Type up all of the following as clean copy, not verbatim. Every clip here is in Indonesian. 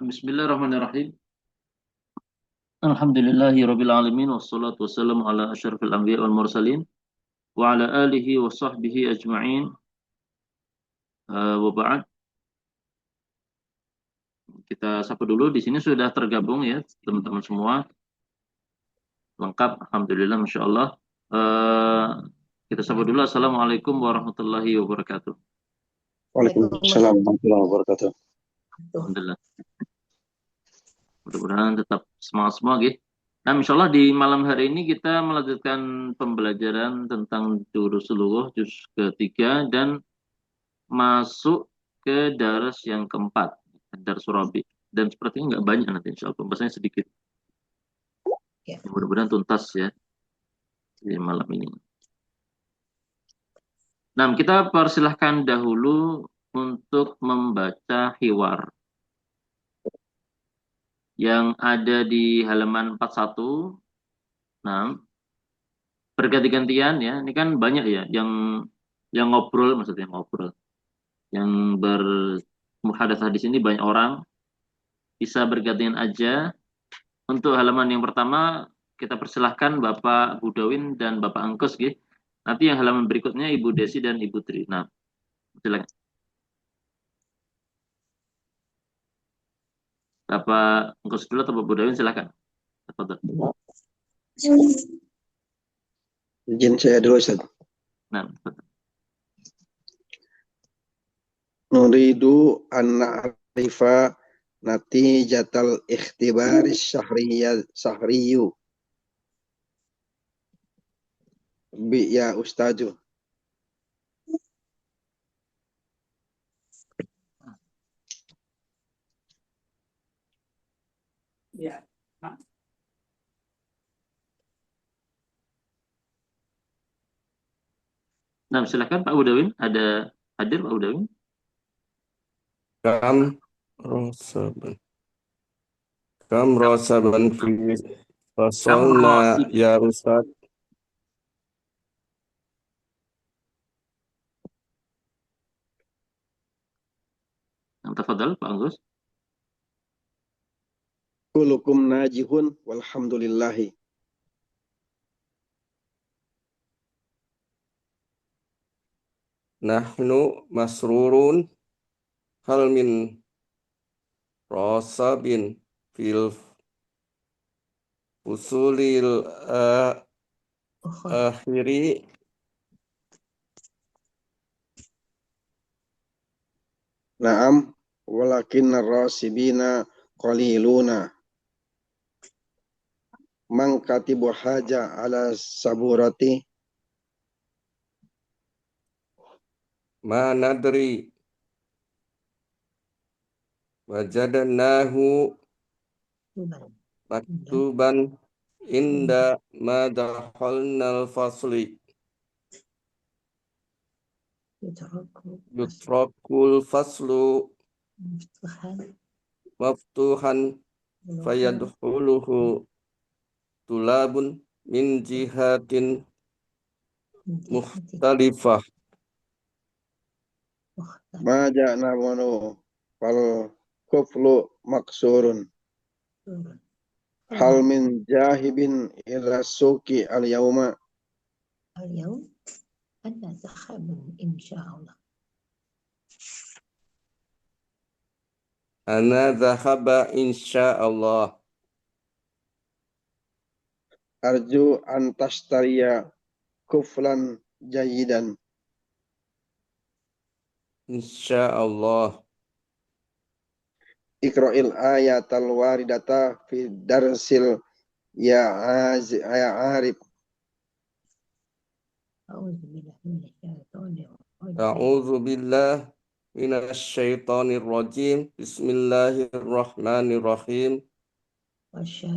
Bismillahirrahmanirrahim. Alhamdulillahirabbil alamin wassalatu wassalamu ala asyrafil anbiya wal mursalin wa ala alihi wa sahbihi ajma'in. Wa ba'd. Kita sapa dulu, di sini sudah tergabung ya teman-teman semua. Lengkap alhamdulillah masyaallah. Eh, kita sapa dulu, assalamualaikum warahmatullahi wabarakatuh. Waalaikumsalam warahmatullahi wabarakatuh. Alhamdulillah. Mudah-mudahan tetap semangat semua gitu. Nah, insyaallah di malam hari ini kita melanjutkan pembelajaran tentang jurus lughah juz ketiga dan masuk ke daras yang keempat, daras Surabi. Dan sepertinya nggak banyak nanti, insya Allah pembahasannya sedikit. Ya. Mudah-mudahan tuntas ya di malam ini. Nah, kita persilahkan dahulu untuk membaca hiwar yang ada di halaman 41. Nah, berganti-gantian ya. Ini kan banyak ya yang ngobrol, maksudnya ngobrol. Yang bermuhadatsah di sini banyak orang, bisa bergantian aja. Untuk halaman yang pertama kita persilahkan Bapak Budawin dan Bapak Angkos gitu. Nanti yang halaman berikutnya Ibu Desi dan Ibu Tri. Nah, silakan. Bapak Angkos dulu atau Bapak Budawin, silakan. Tafadhol. Izin saya dulu, Ustaz. Nah, tafadhol. Nuridu an na'rifa natijatal ikhtibar syahriyu bi ya ustazu. Ya. Nah, silakan Pak Budawin. Ada hadir Pak Budawin? Kam rosaban fi fasolna ya Ustaz. Nah, tafadhol Pak Angkos. Kulukum najihun walhamdulillahi. Nahnu masrurun hal min rosabin fil usulil akhiri Naam walakin rasibina qaliluna. Man katibu haja ala saburati ma nadri wajadnahu maktuban inda ma dakhalnal fasli yutrakul faslu maftuhan fayadkhuluhu tulabun min jihatin mukhtalifah. ma ja'na wanu fal kuflu maksurun. Hal min jahibin ila suki al yauma. اليوم أنا ذهب إن شاء الله. Ana dhahaba insyaallah. Arju an tashtariya kuflan jayidan. Insyaallah. Iqra'il ayatal waridata fi darsil ya arif. A'udzu billahi minasy syaithanir rajim. Bismillahirrahmanirrahim.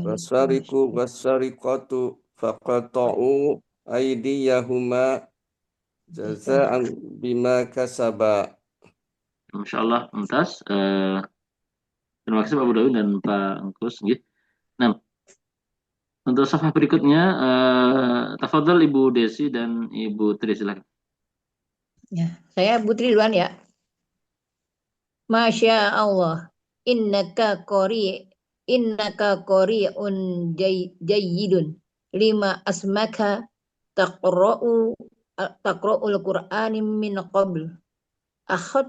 Wasariqu wasariqatu faqata'u aydiyahuma jazaa'an bima kasaba. Masyaallah, mumtaz. Terima kasih Pak Budawin dan Pak Angkos gitu. Nah, untuk safhah berikutnya, tafadhol Ibu Desi dan Ibu Tri, silakan. Ya, saya Putri duluan ya. Masya Allah, innaka qari'un jayyidun lima asmaka taqra'ul Qur'ani min qabl akhad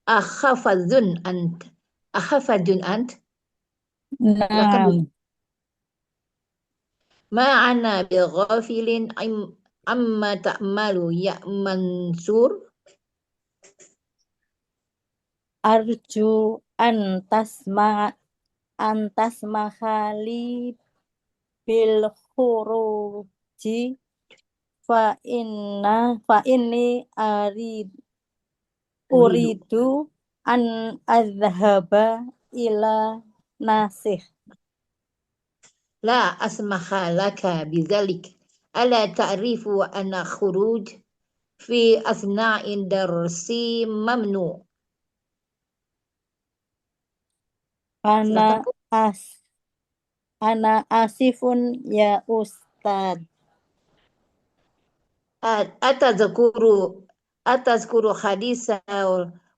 akhafazun ant lakan نعم ma'ana bi ghafilin amma ta'malu ya Mansur. أرجو أن تسمح لي بالخروج فإني أريد أن أذهب إلى ناسخ. La asmaha laka bizalik. Ala ta'rifu anna khuruj fi asna'in darsi mamnu. Silakan. Ana asifun ya Ustad. Atazkuru hadisa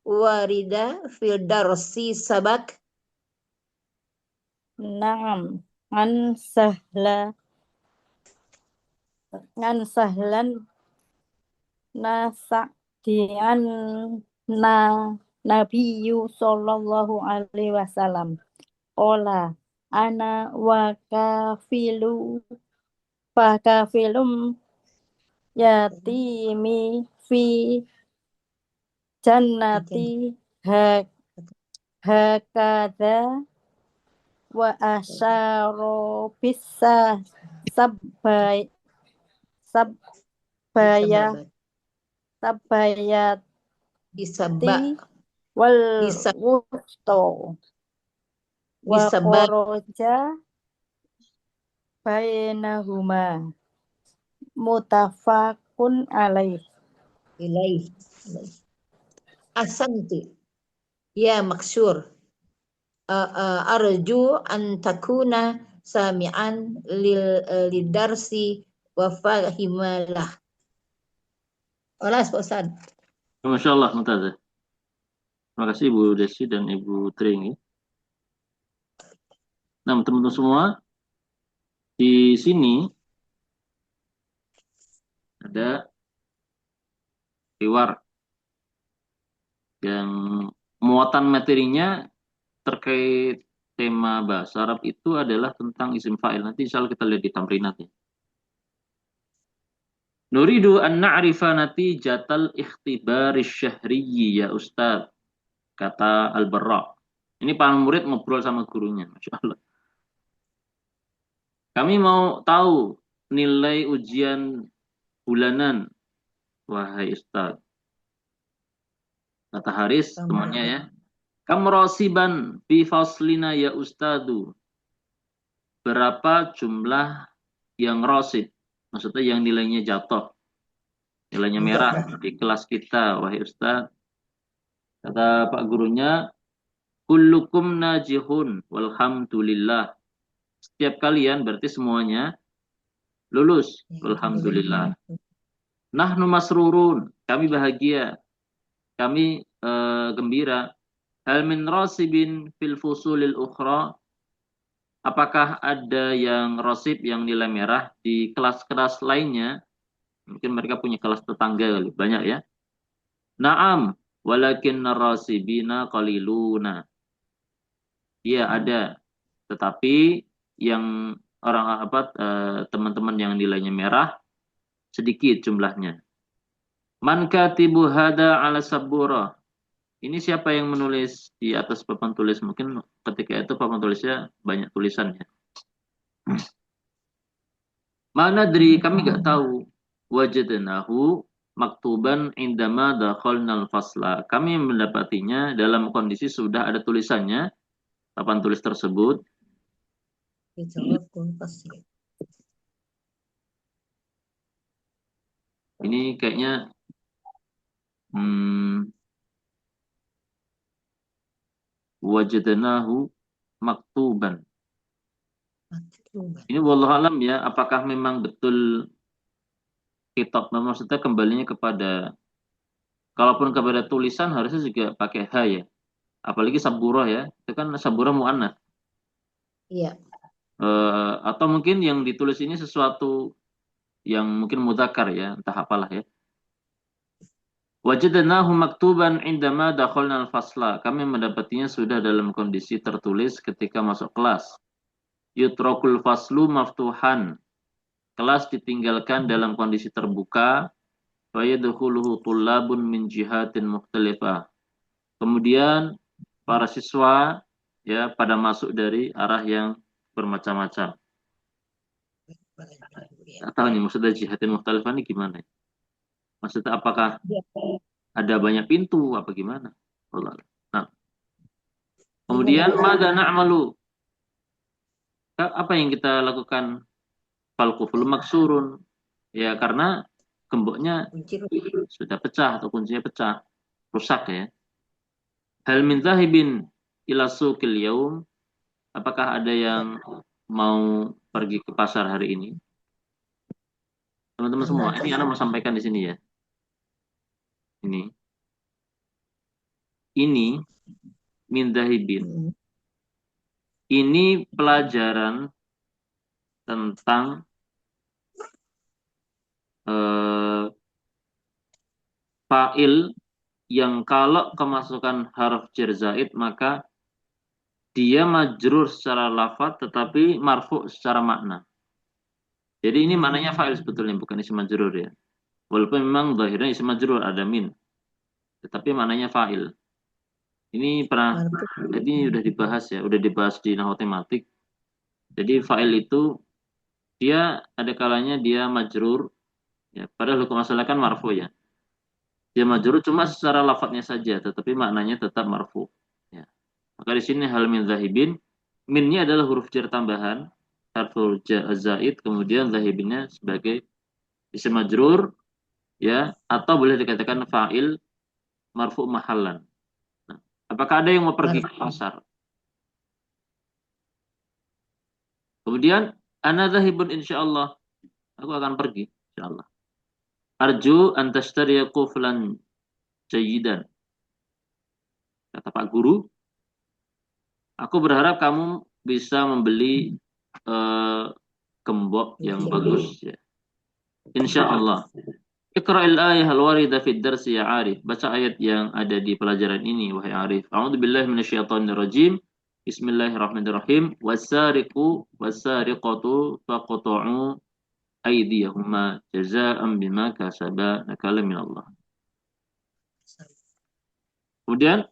warida fil darsi sabak. Naam, ngan sahlan nasadian Nabiyyu sallallahu alaihi wasallam. Ola ana wa kafilum yatimi fi jannati hakadha wa asyara bisa sabayati Bisabak. wal Bisa- wusto wa Bisabak. kharaja bainahuma mutafaqun alaih. Ilaih. Asanti. Ya maksur. Arju an takuna sami'an lidarsi wa fahimalah. Olas Pak Ustaz. Masya Allah, Mumtazah. Terima kasih Ibu Desi dan Ibu Tring. Nah, teman-teman semua, di sini ada riwayat yang muatan materinya terkait tema bahasa Arab itu adalah tentang isim fa'il. Nanti insya Allah kita lihat di tamrinat ya. Nuridu an na'rifa natijatal ikhtibari syahriyi ya Ustaz, kata Al-Barra. Ini para murid ngobrol sama gurunya, Masya Allah. Kami mau tahu nilai ujian bulanan, wahai Ustaz. Kata Haris, temannya ya. Kam rosiban fi faslina ya Ustadu. Berapa jumlah yang rosib? Maksudnya yang nilainya jatuh. Nilainya merah di kelas kita, wahai Ustaz. Kata Pak gurunya, kullukum najihun walhamdulillah. Setiap kalian berarti semuanya lulus. Alhamdulillah. Nahnu masrurun. Kami bahagia. Kami gembira. Hal min rasibin fil fusulil ukhra. Apakah ada yang rosib yang nilai merah di kelas-kelas lainnya? Mungkin mereka punya kelas tetangga banyak ya. Naam, walakin rasibina qaliluna. Iya ada, tetapi yang orang teman-teman yang nilainya merah sedikit jumlahnya. Man katibu hada ala sabura. Ini siapa yang menulis di atas papan tulis? Mungkin ketika itu papan tulisnya banyak tulisannya. Mana dari kami nggak tahu. Wajadnahu maktuban indama dakhalnal fasla. Kami mendapatinya dalam kondisi sudah ada tulisannya papan tulis tersebut. Ini kayaknya wajadnahu maktuban. Ini wallahu alam ya, apakah memang betul kitab, maksudnya kembalinya kepada, kalaupun kepada tulisan harusnya juga pakai ha ya, apalagi sabura ya, itu kan sabura muannats. Iya. Atau mungkin yang ditulis ini sesuatu yang mungkin mudzakkar ya, entah apalah ya. Wajadnahu maktuban indama dakhalna al-fasla. Kami mendapatinya sudah dalam kondisi tertulis ketika masuk kelas. Yutrakul faslu maftuhan. Kelas ditinggalkan dalam kondisi terbuka. Wa yadkhuluhu tullabun min jihatin mukhtalifah. Kemudian para siswa ya pada masuk dari arah yang bermacam-macam. Nggak tahu nih maksudnya jihatin mukhtalifah ini gimana? Maksudnya apakah ada banyak pintu apa gimana? Allah. Nah, kemudian mada na'malu? Apa yang kita lakukan? Fal kuflu maksurun. Ya karena gemboknya Kunci sudah pecah atau kuncinya pecah, rusak ya. Hal min zahibin ila suqil yaum? Apakah ada yang mau pergi ke pasar hari ini? Teman-teman semua, ini Ana mau sampaikan di sini ya. Ini min zahibin. Ini pelajaran tentang fa'il yang kalau kemasukan huruf jar zaid maka dia majrur secara lafaz tetapi marfu secara makna. Jadi ini maknanya fa'il sebetulnya bukan isim majrur ya. Walaupun memang zahirnya isim majrur ada min. Tetapi maknanya fa'il. Ini udah dibahas ya, udah dibahas di nahwu tematik. Jadi fa'il itu dia ada kalanya dia majrur ya, padahal hukum asalnya kan marfu ya. Dia majrur cuma secara lafadznya saja, tetapi maknanya tetap marfu. Ya. Maka di sini hal min zahibin, minnya adalah huruf jar tambahan, harful zaid, kemudian zahibinnya sebagai isim majrur, ya, atau boleh dikatakan fa'il marfu mahallan. Nah, apakah ada yang mau pergi ke pasar? Kemudian ana zahibun insyaallah, aku akan pergi insyaallah. Arju an tashtariya quflan jayidan. Kata Pak Guru, aku berharap kamu bisa membeli gembok yang bagus ya. Insyaallah. Iqra'il ayah al-warida fid darsi ya Arif. Baca ayat yang ada di pelajaran ini wahai Arif. A'udzubillahi minasyaitonirrajim. Bismillahirrahmanirrahim. Was-sariqu was-sariqatu faqta'u aydiyahuma jazaa'an bima kasaba nakala minallah. Kemudian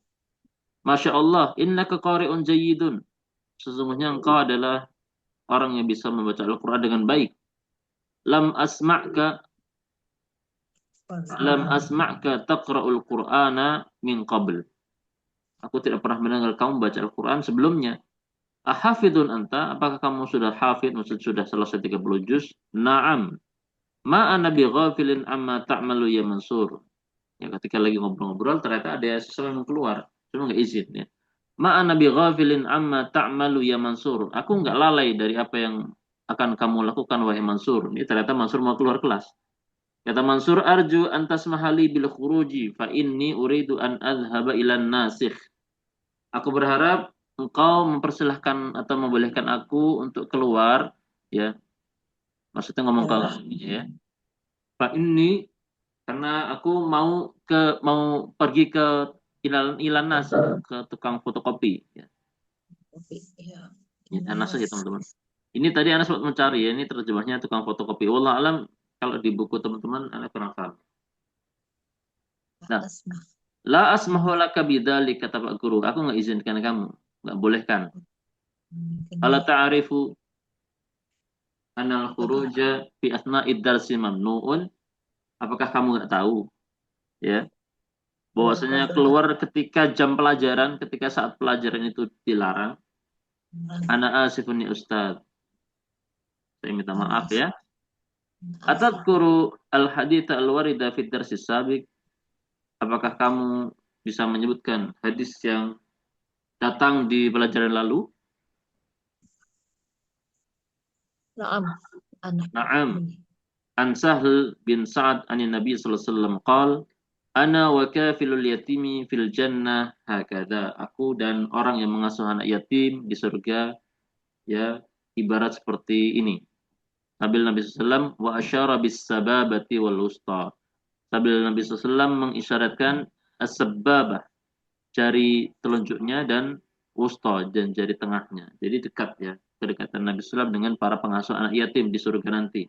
Masya Allah, innaka qari'un jayyidun. Sesungguhnya engkau adalah orang yang bisa membaca Al-Quran dengan baik. Lam asma'ka taqra'ul Qur'ana min qabl. Aku tidak pernah mendengar kamu baca Al-Quran sebelumnya. Ahafidun anta, apakah kamu sudah hafid, maksud sudah selesai 30 juz? Naam. Ma'ana bi ghafilin amma ta'malu ya Mansur. Ya, ketika lagi ngobrol-ngobrol ternyata ada seseorang yang keluar, cuma nggak izin ya. Ma'ana bi ghafilin amma ta'malu ya Mansur. Aku nggak lalai dari apa yang akan kamu lakukan wahai Mansur. Ini ternyata Mansur mau keluar kelas. Kata Mansur, arju antas mahali bil khuruji fa inni uridu an adhhaba ilan nasikh. Aku berharap engkau mempersilahkan atau membolehkan aku untuk keluar ya. Maksudnya ngomong ke ya. Fa inni karena aku mau pergi ke ilan nas ke tukang fotokopi ya. Ini Anas ya teman-teman. Ini tadi Anas mencari ya, ini terjemahnya tukang fotokopi. Wallah alam kalau di buku teman-teman Anas kurang paham. Nah, la asmahu laka bidzalik kata Pak Guru. Aku nggak izinkan kamu, nggak bolehkan. Ala ta'arifu anal khuruja fi asna'id darsi mamnu'un. Apakah kamu nggak tahu ya bahwasanya keluar ketika jam pelajaran, ketika saat pelajaran itu dilarang? Ana asifun ya Ustaz. Saya minta maaf ya. Atadkuru al-haditha al-warida fi darsi sabiq. Apakah kamu bisa menyebutkan hadis yang datang di pelajaran lalu? Na'am. An Sahl bin Sa'ad anin Nabi sallallahu alaihi wasallam qala Ana wa kafilul yatimi fil jannah hakadha. Aku dan orang yang mengasuh anak yatim di surga ya ibarat seperti ini. Sambil Nabi SAW wa asyara bis sababati wal wusta. Sambil Nabi SAW mengisyaratkan as-sababah, jari telunjuknya, dan wusta, dan jari tengahnya. Jadi dekat ya, kedekatan Nabi SAW dengan para pengasuh anak yatim di surga nanti.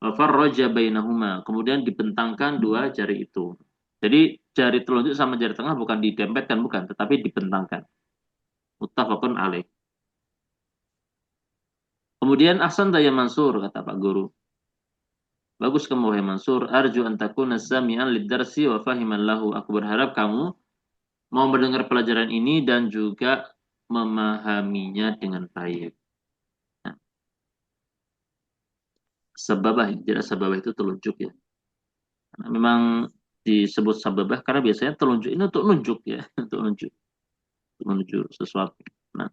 Wa farraja bainahuma, kemudian dibentangkan dua jari itu. Jadi jari telunjuk sama jari tengah bukan didempetkan, bukan, tetapi dibentangkan. Muttafaqun alaih. Kemudian ahsan ya Mansur, kata Pak Guru. Bagus kamu wahai Mansur. Arju an takuna sami'an lid-darsi wa fahiman lahu. Aku berharap kamu mau mendengar pelajaran ini dan juga memahaminya dengan baik. Nah, sababah, jelas sababah itu telunjuk ya. Nah, memang disebut sababah karena biasanya telunjuk ini untuk nunjuk ya, untuk nunjuk, untuk menuju sesuatu. Nah,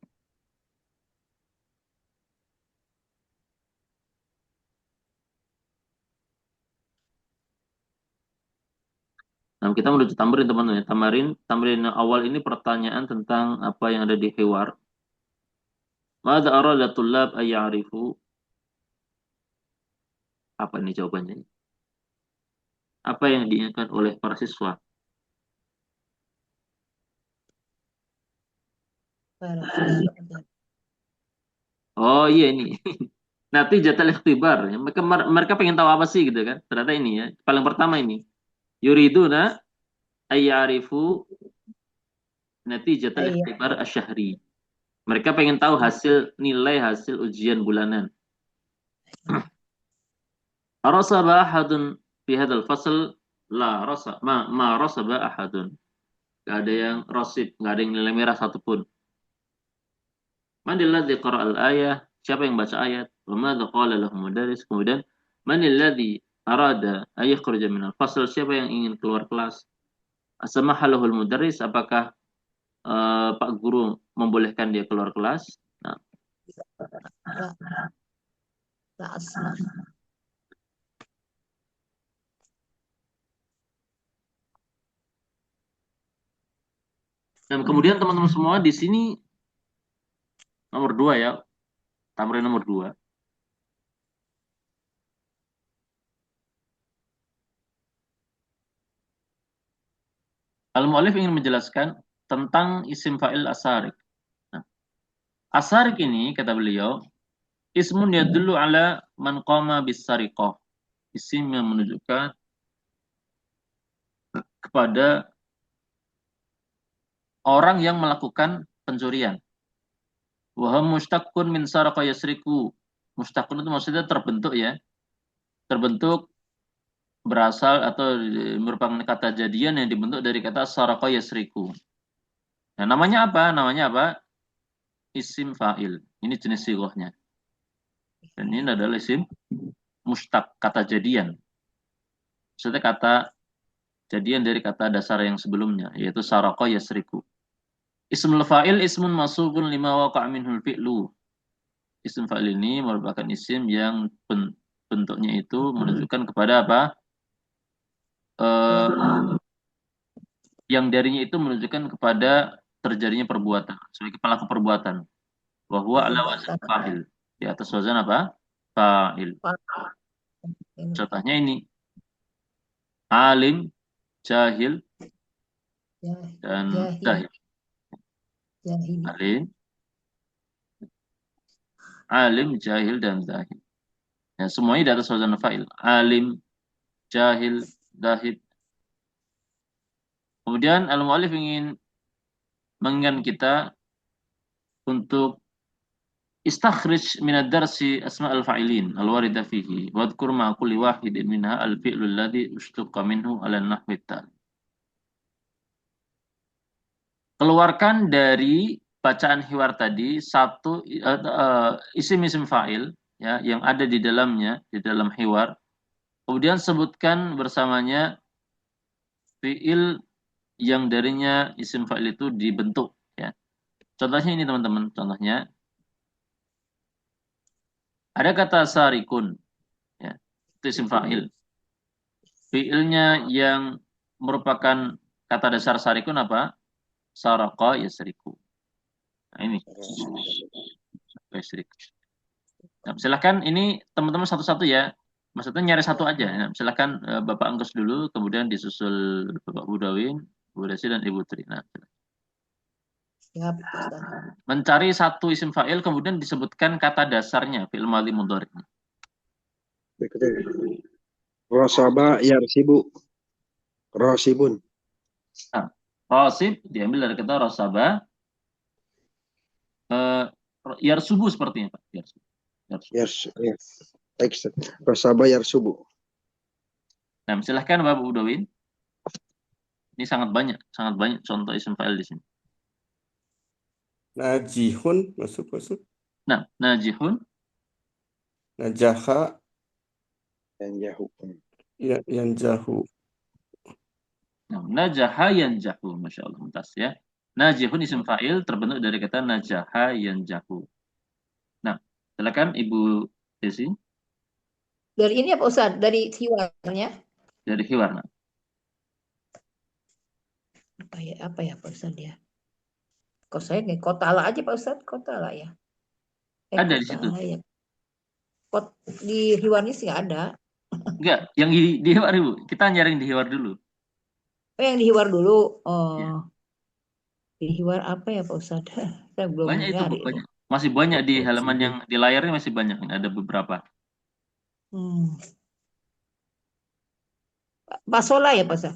kita menuju tamrin teman-teman ya. Tamrin awal ini pertanyaan tentang apa yang ada di hiwar. Mada arada tullab ayya'rifu. Apa ini jawabannya? Apa yang diinginkan oleh para siswa? Oh iya ini. Nanti jatah ikhtibar. Ya. Mereka pengen tahu apa sih gitu kan. Ternyata ini ya. Paling pertama ini. Yuriduna ayya'rifu natijatal Iya. ikhtibar asyahri. Mereka pengen tahu nilai hasil ujian bulanan. Arasaba ahadun fi hadzal fasl? La rasa ma rasaba ahadun. Gak ada yang rosib, gak ada yang nilai merah satupun. Manil ladzi qara'al ayah? Siapa yang baca ayat? Wa madza qala lahu mudarris? Kemudian manil ladzi arada ay yakhruja minal fasl? Siapa yang ingin keluar kelas? Asamaha lahul mudarris? Apakah Pak Guru membolehkan dia keluar kelas? Nah, La asmah. dan kemudian teman-teman semua di sini nomor 2 ya, tamrin nomor 2. Al-Mu'allif ingin menjelaskan tentang isim fa'il asarik. Nah, asarik ini, kata beliau, ismun yadullu ala man qama bis sariqah. Isim yang menunjukkan kepada orang yang melakukan pencurian. Wa hum mustaqqun min saraqa yasriku. Mustaqqun itu maksudnya terbentuk ya. Terbentuk berasal atau merupakan kata jadian yang dibentuk dari kata saraqa yasriku. Nah, namanya apa? Namanya apa? Isim fa'il. Ini jenis sighahnya. Dan ini adalah isim mustaq, kata jadian. Maksudnya kata jadian dari kata dasar yang sebelumnya, yaitu saraqa yasriku. Ismul fa'il ismun masubun lima waqa'a minhul fi'lu. Isim fa'il ini merupakan isim yang bentuknya itu menunjukkan kepada apa? Yang darinya itu menunjukkan kepada terjadinya perbuatan, sebagai pelaku perbuatan. Wa huwa ala wazn fa'il. Di atas wazan apa? Fa'il. Contohnya ini. Alim, jahil, dan Jahil. zahid. Alim, jahil, dan zahid. Ya, semuanya di atas wazan fa'il. Alim, jahil, zahid. Kemudian al-mu'allif ingin mengingatkan kita untuk istakhrij min ad-darsi asma' al-fa'ilin al-warida fihi wa dhkur ma kulli wahidin minha al-fi'lu alladhi ushtuqa minhu ala an-nahwi at-tali. Keluarkan dari bacaan hiwar tadi satu isim-isim fa'il ya yang ada di dalamnya, di dalam hiwar. Kemudian sebutkan bersamanya fi'il yang darinya isim fa'il itu dibentuk ya. Contohnya ini teman-teman, contohnya ada kata sarikun ya, itu isim fa'il. Fi'ilnya yang merupakan kata dasar sarikun apa? Saraka yasriku. Nah, ini yasrik. Nah, silakan ini teman-teman satu-satu ya. Maksudnya nyari satu aja. Nah, silakan Bapak Anggus dulu, kemudian disusul Bapak Budawin, Bu Desi dan Ibu Tri. Nah, Siap, Ustaz. mencari satu isim fa'il kemudian disebutkan kata dasarnya fi'il madhi mudhari. Berikutnya. Rosaba yarsibu. Rosibun. Nah, rosib diambil dari kata rosaba. Eh, yarsubu sepertinya Pak. Yarsubu. Yarsubu. Ya. Baik, Ustaz. Rosaba yarsubu. Nah, silahkan Bapak Budawin. Ini sangat banyak contoh isim fa'il di sini. Najihun masuk. Nah, najihun, Najaha Dan jahu. yanjahu. nah, najaha yanjahu, masya Allah, mumtaz ya. Najihun isim fa'il terbentuk dari kata najaha yanjahu. Nah, silakan Ibu Desi Dari ini apa Ustaz? Dari hiwarnya? dari Hiwarna. Apa ya Pak Ustaz ya? Kok saya nih kotala aja Pak Ustaz, kotala ya. Ada di situ. Kotala ya. Di hiwarnya sih nggak ada. Enggak, yang di Hiwar Ibu. Kita nyari yang di Hiwar dulu. Oh, yang di hiwar dulu. Ya. Oh, di hiwar apa ya Pak Ustaz? Saya belum Banyak itu Bu, nyari nih. banyak. Masih banyak di halaman yang di layarnya masih banyak. Ada beberapa. Hmm. Pasola ya Pak Ustaz?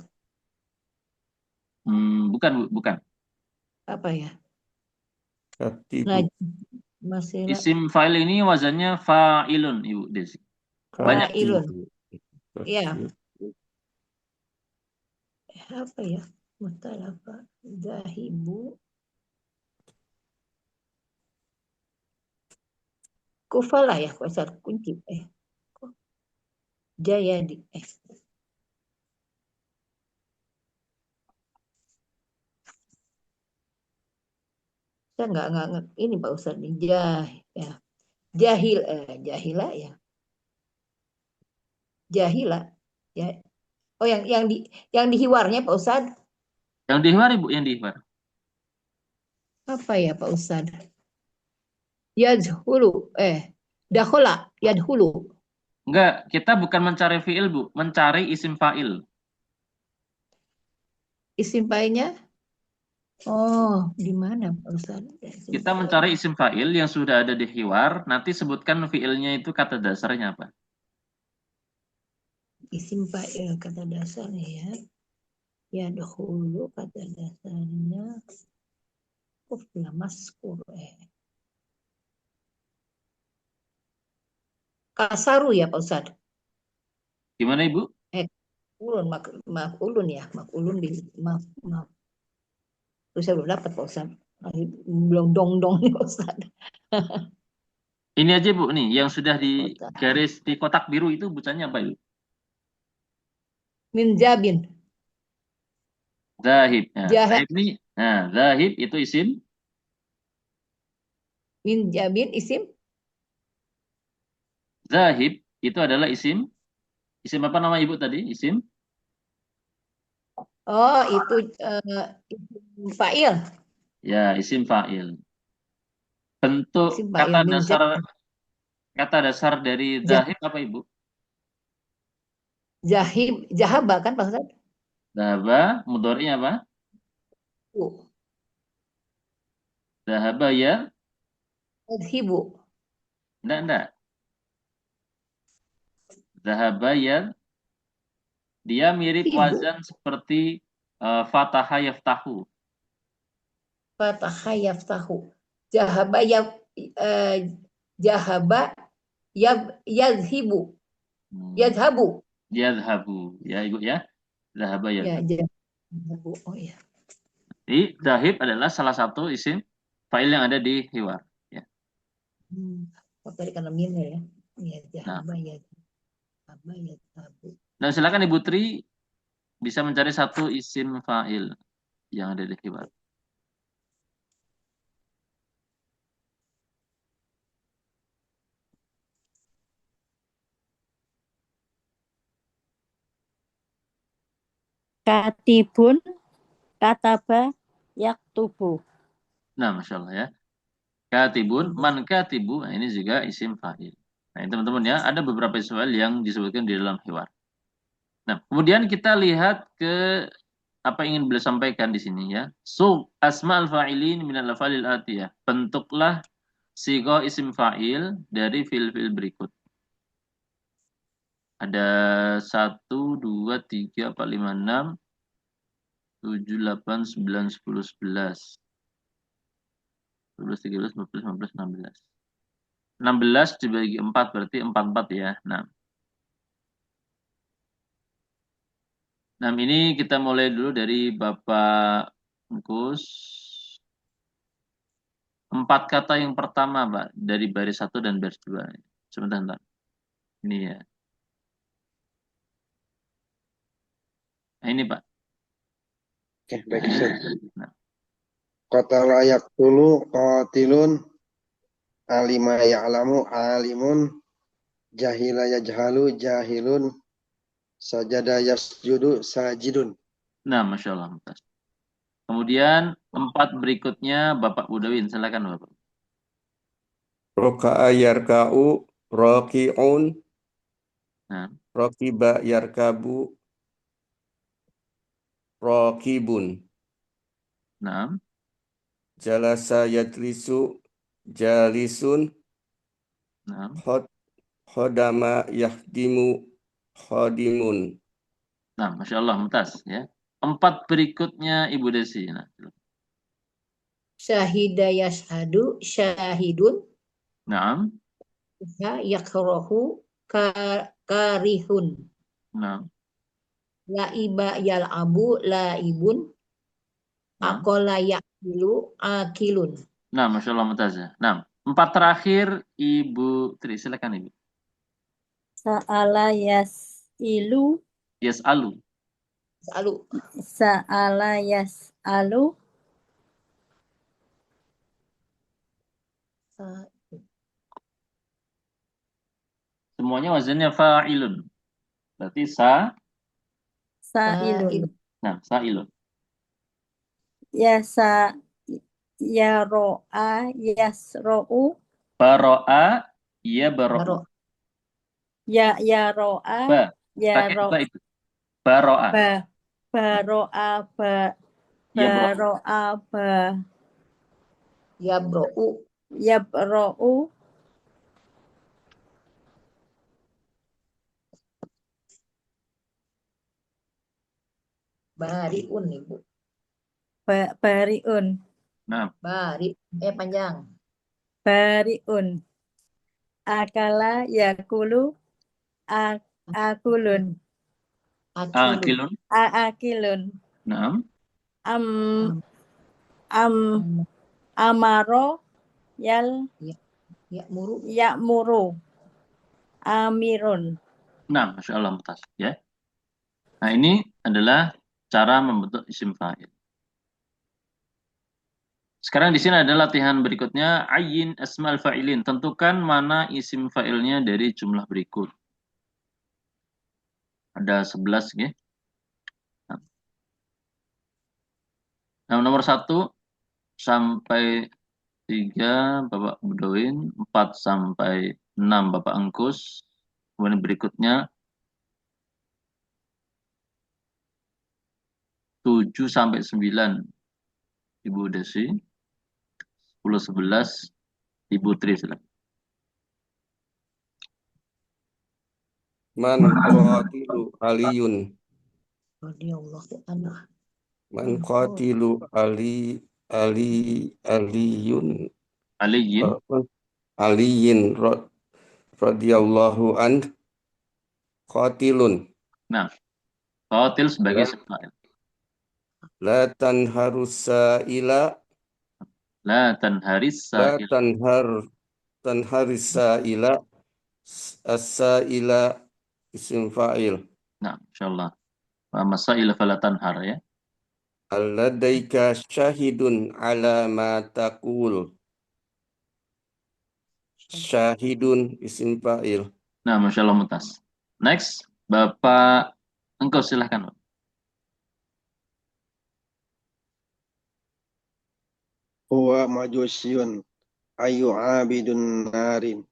Bukan Bu, bukan. Apa ya? Katibu. Nah, masih Isim fa'il ini wazannya fa'ilun Ibu Desi. Banyak. Fa'ilun. Katibu. Iya. Apa ya? Mutalafa, zahibu. Kufala ya Pak Ustaz, kunci. Jayadi. Saya nggak ini Pak Ustaz nih ya. Jahila ya. Jahila ya. Oh yang di hiwarnya Pak Ustaz. Yang di Hiwar Ibu, yang di Hiwar. Apa ya Pak Ustaz? Yadhulu dakhola yadhulu. Enggak, kita bukan mencari fi'il Bu, mencari isim fa'il. Isim fa'ilnya? Oh, di mana Pak Ustaz? Kita mencari isim fa'il yang sudah ada di Hiwar, nanti sebutkan fi'ilnya itu kata dasarnya apa. Isim fa'il kata dasarnya ya. Yadhulu kata dasarnya. Kufla maskur Kasaru ya Pak Ustaz. Gimana Ibu? Ulun maaf ulun ya, maaf ulun di maaf. Terus saya belum dapat Pak Ustaz. Belum dong nih Pak Ustaz. Ini aja Bu, nih yang sudah di garis di kotak biru itu bacanya apa Ibu? Min jabin. Zahib. Nah, Jahat. zahib nih. Nah, zahib itu isim. Min jabin isim. Zahib itu adalah isim. Isim apa nama Ibu tadi? Isim. Oh, itu isim fa'il. Ya, isim fa'il. Bentuk Isim fa'il min jabin. kata dasar dari zahib apa Ibu? Jahaba kan Pak Ustaz? Zahaba, mudhari'nya apa? Zahaba ya? Yadhibu. Enggak. Zahaba ya. Dia mirip Hibu. wazan seperti fataha yaftahu. Fataha yaftahu. Jahaba jahaba yadhibu. Yadhabu. Yadhabu. Ya Ibu ya. Zahaba Ya, yadhabu. jahaba. Oh ya. Jadi zahib adalah salah satu isim fa'il yang ada di hiwar. Ya. Oh, tadi karena minnya ya. Ya, Nah, jahaba yadhabu. dan silakan Ibu Tri bisa mencari satu isim fa'il yang ada di hiwar. Katibun, kataba, yaktubu. Nah, Masya Allah ya. Katibun, man katibu, nah, ini juga isim fa'il. Nah, ini teman-teman ya, ada beberapa isim fa'il yang disebutkan di dalam hiwar. Nah, kemudian kita lihat ke apa yang ingin beliau sampaikan di sini ya. Asma'ul fa'ilin minal af'alil atiyah. Bentuklah sigo isim fa'il dari fi'il-fi'il berikut. Ada 1, 2, 3, 4, 5, 6, 7, 8, 9, 10, 11. 12, 13, 14, 15, 16. 16 dibagi 4 berarti 44 ya. Nah, ini kita mulai dulu dari Bapak Engkus. 4 kata yang pertama, Pak, dari baris 1 dan baris 2. Sebentar, Pak. Ini ya. Nah, ini, Pak. Oke, baik Ustaz. Nah, Qatala yaqtulu qatilun, alima ya'lamu alimun, jahila yajhalu jahilun, sajada yasjudu sajidun. nah, Masya Allah. Mumtaz. Kemudian 4 berikutnya Bapak Budawin. Silakan, Bapak. Roka'a yarka'u, roki'un, Nah, rokiba yarkabu, rokibun. nah, Jalasa yajlisu, jalisun, nah. khodama yahdimu, khodimun. Nah, Masya Allah. Mumtaz, ya. 4 berikutnya Ibu Desi. Nah, Syahida yashhadu, syahidun, nah, yakrohu, karihun. nah, Laiba yal'abu, laibun, nah. akola yakilu, akilun. Nah, Masya Allah. Mumtaz, ya. Nah, 4 terakhir Ibu Tri. Silakan, Ibu. Sa'ala yas'ilu, Yes, Alu. Selalu. sa'ala yas'alu, Semuanya wazannya fa'ilun. Berarti sa'ilun. nah, sa'ilun. Yasa, yaro'a, yasro'u, Baro'a, iya baro'u. Baro. yaro'a, Ba, pakai yaro, ba itu. Baro'a, ba, baro'a, iya baro'u. baro'a, Yabro'u. yabro'u, Bariun, Ibu. bariun, Nah, Bari. Panjang. bariun. Akala yakulu, akulun, Akilun. akilun. akilun. Nah, Am, Am- am, am- amaro, yal, Yakmuru. yakmuru, amirun. nah, Masya Allah, Mumtaz, ya. Nah, ini adalah cara membentuk isim fa'il. Sekarang di sini ada latihan berikutnya, ayyin asmal fa'ilin. Tentukan mana isim fa'ilnya dari jumlah berikut. Ada 11, ya. Nah, nomor 1 sampai 3 Bapak Budowin, 4 sampai 6 Bapak Engkus. Kemudian berikutnya 7 sampai 9 Ibu Desi, 10 11 Ibu Tri. Silakan. Man qatilu aliyun. Radhiyallahu anhu. Man qatilu aliyun. Aliyin. Aliyin radhiyallahu an qatilun. Nah, qatil sebagai La, isim fa'il. la tanharus sa'ila, La tanharis la sa'il. tanharis sa'ila, as-sa'ila isim fa'il. Nah, insyaallah. Wa masail fala tanhar, ya. Alladaika syahidun ala ma taqul. Syahidun isim fa'il. Nah, Masya Allah, Mutas. Next, Bapak Engkau silahkan, Pak. huwa majusyun ayu abidun narin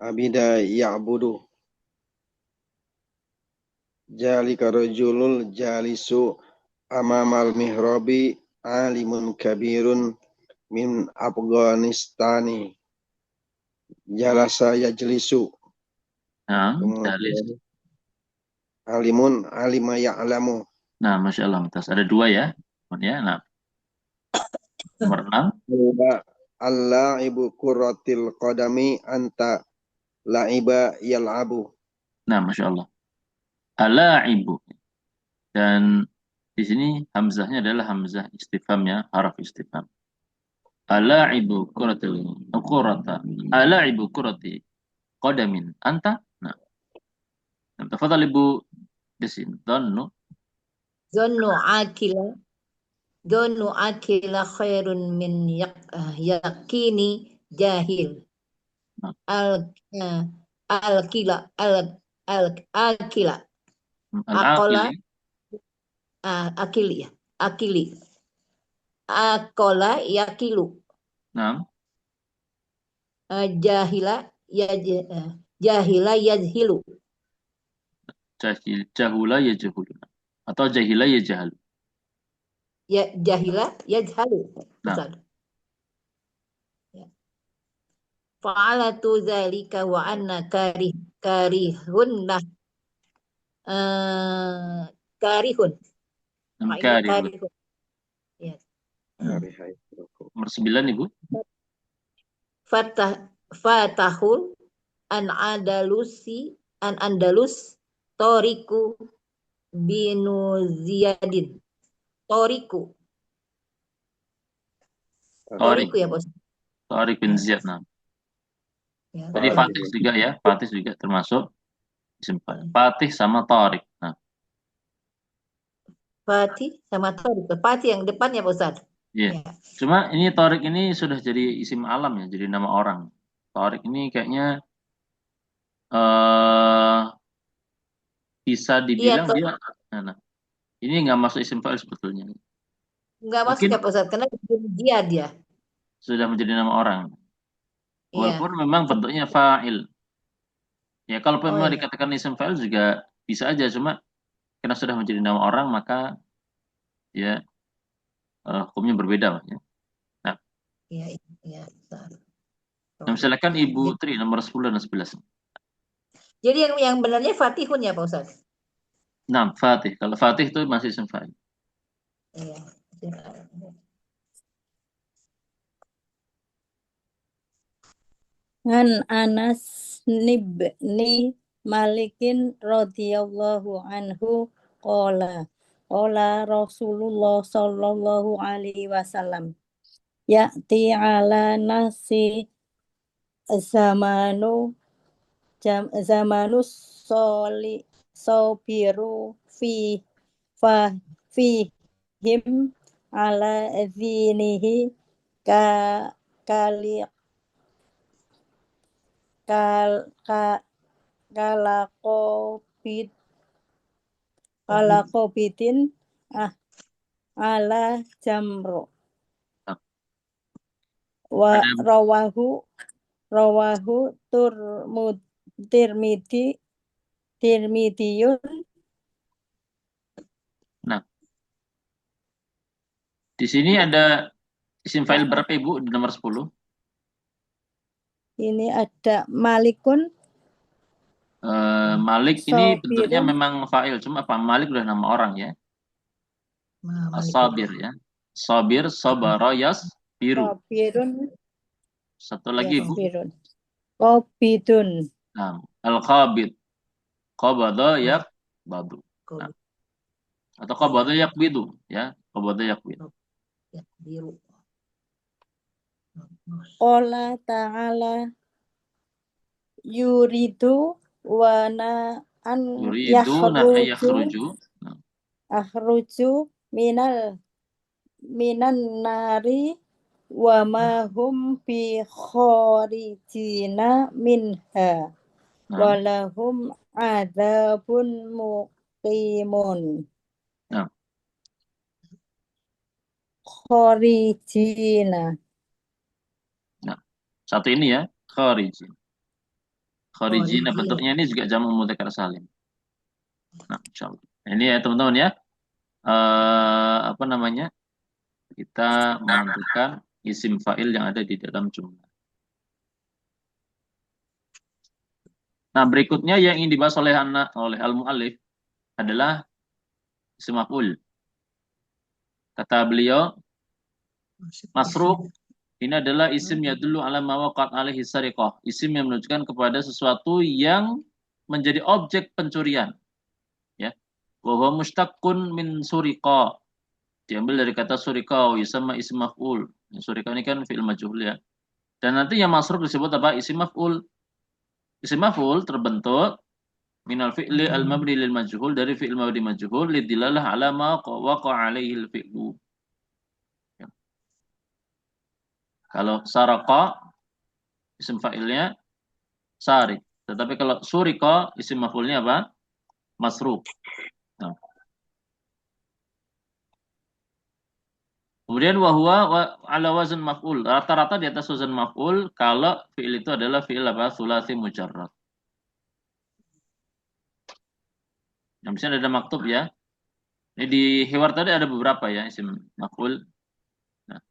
abida ya'budu jalika rajulul jalisu amamal mihrabi alimun kabirun min Afghanistani jalasa yajlisu. Nah, jalis. Kemudian alimun alima ya'lamu. Nah, Masya Allah. Mumtaz. Ada dua ya. Ya, nah. Nomor 6. Huwa al-la'ibu kurratil qadami anta la'iba yal'abu. Nah, Masya Allah. Ala'ibu. Dan di sini hamzahnya adalah hamzah istifham ya, haraf istifham. Ala'ibu kurata. Ala'ibu kurati qadamin anta. Nah, tafadhal Ibu Desin. Dhannu. Zonnu akila khairun min yakini jahil. Nah, Al-akila al-akila akola al-aqili. akili ya akili akola yakilu Nah, jahila jahila yajhilu jahula ya jahuluna. Atau jahila ya jahal. ya jahila yajhalu. Nah, Ustaz. Ya. Fa'alatu dzalika wa anna karihun lah karihun. Mak ini karihun. karihun. Ya. Nomor 9 Ibu. Fatahul an Andalus toriku binu Ziyadin. Toriku Tariq. ya bos. Tariq bin Ya. Ziyad. Nah, Ya, jadi Fatih juga ya. Fatih juga termasuk isim fa'il. Fatih sama Tariq. Nah, Fatih sama Torik. Fatih yang depan ya Pak Ustaz. iya. Ya. Cuma ini Tariq ini sudah jadi isim alam ya, jadi nama orang. Tariq ini kayaknya bisa dibilang Iya, dia, nah, ini nggak masuk isim fa'il sebetulnya. nggak masuk Mungkin ya Pak Ustaz, karena dia. sudah menjadi nama orang. Iya. Walaupun memang bentuknya fa'il. Ya kalau Oh memang iya. dikatakan isim fa'il juga bisa aja, cuma karena sudah menjadi nama orang maka ya hukumnya berbeda lah ya. Nah, Iya. Ustaz. silakan Ibu Tri nomor 10 dan 11. Jadi yang benarnya Fatihun ya Pak Ustaz. Nah, Fatih. Kalau Fatih itu masih isim fa'il. Iya. An Anas ibni Malikin radhiyallahu anhu qala Rasulullah sallallahu alaihi wasallam ya'ti ala nasi zamanu sobiru fihim ala dinihi ka kali kalakobitin ala jamro wa rawahu Tirmidiyun. Nah, di sini ada isim fa'il berapa Ibu di nomor 10? Ini ada Malikun. Malik ini bentuknya Sobirun. memang fa'il, cuma apa Malik udah nama orang ya. Sabir ya. Sabir, sabara, yasbiru. Sobirun. Satu lagi Ibu. Yasbirun. Qobidun. Nah, al-qabid. Qabada yaqbadu. Nah, atau qabada yaqbidu ya. Qabada yaqbidu. Ya, biru. Qala ta'ala yuridu wa na an Yuriduna yakhruju. akhruju minan nari wa ma hum bi kharijina minha walahum adzabun muqimun. Khorijina. Nah, satu ini ya, kharijin. Kharijina Khorijin. bentuknya ini juga jamak mudzakkar salim. Nah, insyaallah. Ini ya teman-teman ya. Apa namanya? Kita menentukan isim fa'il yang ada di dalam jumlah. Nah, berikutnya yang ingin dibahas oleh al-mu'allif adalah isim maf'ul. Kata beliau, masruq ini adalah isim yadullu ala ma waqa'at alaihi sariqah. Isim yang menunjukkan kepada sesuatu yang menjadi objek pencurian. Ya. Wa huwa mushtaqqun min suriqa. Diambil dari kata suriqa sama isim maf'ul. Suriqa ini kan fi'il majhul ya. Dan nanti yang masruq disebut apa? Isim maf'ul. Isim maf'ul terbentuk minal fi'li al-mabni lil majhul, dari fi'il mabni majhul lidilalah ala ma waqa'a alaihi al-fi'lu. Ya. Kalau saraqa isim fa'ilnya sari. Tetapi kalau surika isim maf'ulnya apa? Masruq. Nah. Kemudian ala wazn maf'ul. Rata-rata di atas wazn maf'ul kalau fi'il itu adalah fi'il apa? Tsulats mujarrad. Yang misalnya ada maktub ya. Ini di hiwar tadi ada beberapa ya isim maf'ul. Nah.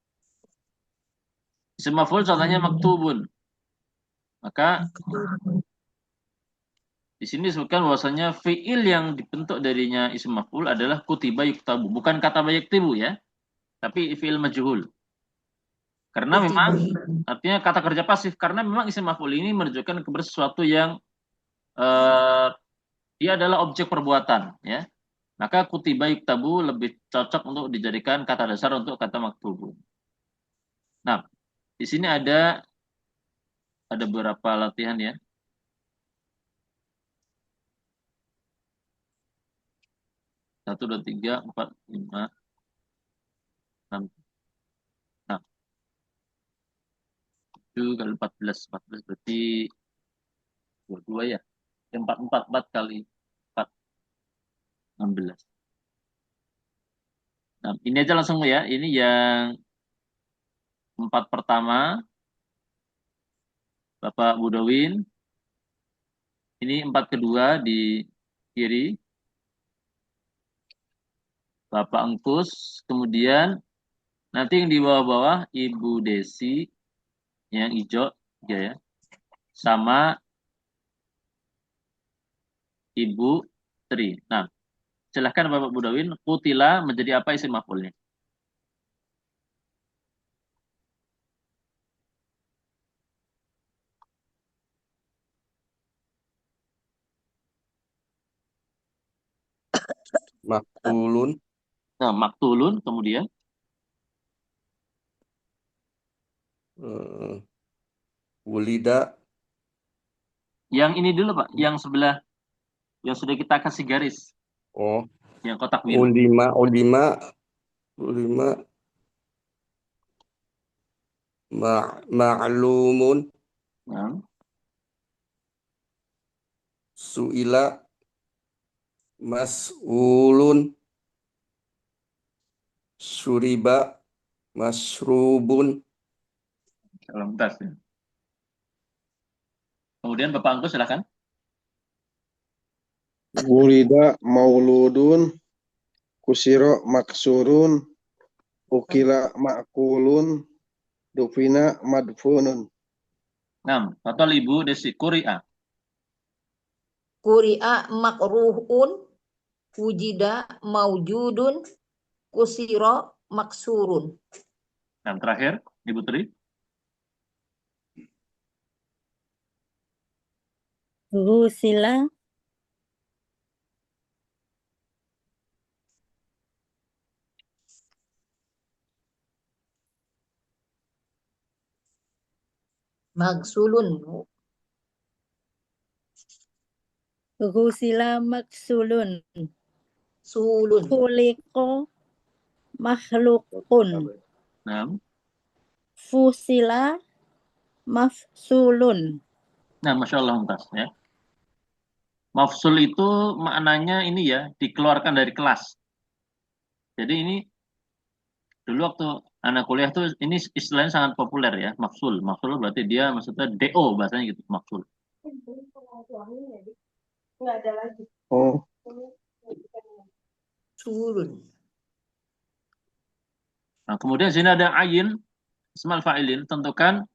Isim maf'ul contohnya maktubun. Maka di sini disebutkan bahwasanya fi'il yang dibentuk darinya isim maf'ul adalah kutiba yuktabu, bukan kata yaktibu ya, tapi fi'il majhul. Karena memang artinya kata kerja pasif, karena memang isim maf'ul ini menunjukkan kepada sesuatu yang dia adalah objek perbuatan ya. Maka kutiba yuktabu lebih cocok untuk dijadikan kata dasar untuk kata maktubu. Nah, di sini ada beberapa latihan ya. 1, 2, 3, 4, 5, 6, 7 kali 14, 14 berarti 22 ya. 4 kali 4, 16. Nah, ini aja langsung ya. Ini yang 4 pertama, Bapak Budowin. Ini 4 kedua di kiri, Bapak Engkus. Kemudian nanti yang di bawah-bawah Ibu Desi yang hijau ya, sama Ibu Tri. Nah, silahkan Bapak Budowin, kutila menjadi apa isim maf'ulnya? Maktulun. Nah, maktulun kemudian Wulida. yang ini dulu Pak, yang sebelah yang sudah kita kasih garis, Oh, yang kotak biru. ulima. Ma'lumun. Nah, Su'ila. Mas'ulun. Syuriba. Masrubun. dalam tas ya. Kemudian Bapak Angkus silakan. Wulida mauludun, kusiro maksurun, ukila makulun, dufina madfunun. Nah, atau Ibu Desi Kuri'a. Kuri'a makruhun, wujida maujudun, kusiro maksurun. Nah, terakhir Ibu Tri. Ghusila. Magsulun. Ghusila maksulun. Sulun. Khuliqo makhlukun. Nah, Fusila mafsulun. nah Masya Allah Mumtaz ya. Mafsul itu maknanya ini ya, dikeluarkan dari kelas. Jadi ini Dulu waktu anak kuliah tuh ini istilahnya sangat populer ya, maksul. Maksul berarti dia maksudnya DO bahasanya gitu, maksul. Oh, Surun. Nah, kemudian sini ada ayin, ismal fa'ilin, tentukan